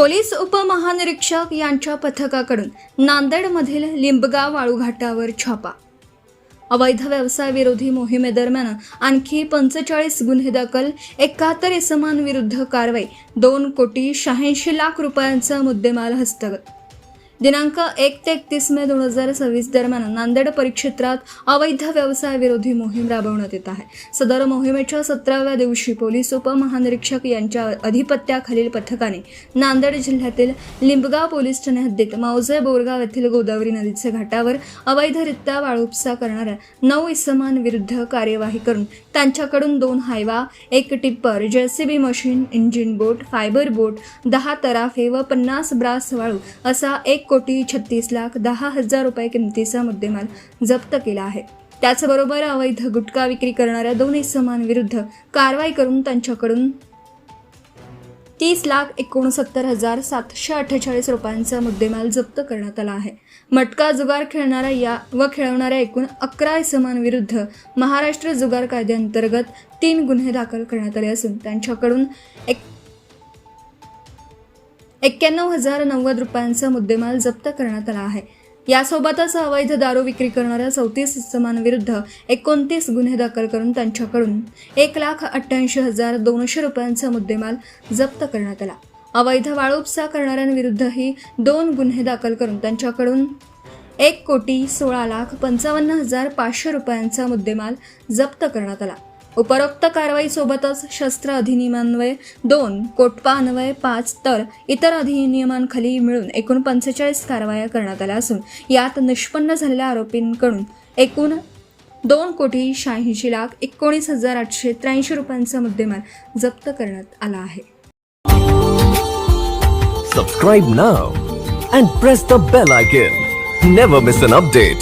Police उपमहानिरीक्षक यांच्या पथकाकडून नांदेडमधील लिंबगाव वाळूघाटावर छापा। अवैध व्यवसाय विरोधी मोहिमेदरम्यान आणखी 45 गुन्हे दाखल, 71 इसमांविरुद्ध कारवाई, 2,86,00,000 रुपयांचा मुद्देमाल हस्तगत। दिनांक 1 ते 31 मे 2026 दरम्यान नांदेड परिक्षेत्रात अवैध व्यवसाय विरोधी मोहीम राबवण्यात येत आहे। सदर मोहिमेच्या 17व्या दिवशी पोलीस उपमहानिरीक्षक यांच्या अधिपत्याखालील पथकाने नांदेड जिल्ह्यातील लिंबगाव पोलीस ठाणे हद्दीत मौजे बोरगाव येथील गोदावरी नदीच्या घाटावर अवैधरित्या वाळूपसा करणाऱ्या 9 इसमांविरुद्ध कार्यवाही करून त्यांच्याकडून 2 Hyva, 1 tipper, JCB machine, engine बोट, फायबर बोट, 10 तराफे व 50 ब्रास वाळू असा 1,36,10,000 रुपये किमतीचा मुद्देमाल जप्त केला आहे। त्याचबरोबर अवैध गुटखा विक्री करणाऱ्या 2 इसमांविरुद्ध कारवाई करून त्यांच्याकडून 30,69,748 रुपयांचा मुद्देमाल जप्त करण्यात आला आहे। मटका जुगार खेळणाऱ्या एकूण 11 इसमांविरुद्ध महाराष्ट्र जुगार कायद्याअंतर्गत 3 गुन्हे दाखल करण्यात आले असून त्यांच्याकडून 91,090 रुपयांचा मुद्देमाल जप्त करण्यात आला आहे। यासोबतच अवैध दारू विक्री करणाऱ्या 34 इसमांविरुद्ध 29 गुन्हे दाखल करून त्यांच्याकडून 1,88,200 रुपयांचा मुद्देमाल जप्त करण्यात आला। अवैध वाळूपसा करणाऱ्यांविरुद्धही 2 गुन्हे दाखल करून त्यांच्याकडून 1,16,55,500 रुपयांचा मुद्देमाल जप्त करण्यात आला। उपरोक्त कारवाईसोबतच शस्त्र अधिनियमान्वये 2, कोटपा अन्वये 5 तर इतर अधिनियमांखाली मिळून एकूण 45 कारवाया करण्यात आल्या असून यात निष्पन्न झालेल्या आरोपींकडून एकूण 2,86,19,883 रुपयांचा मुद्देमाल जप्त करण्यात आला आहे। Subscribe now and press the bell icon. Never miss an update.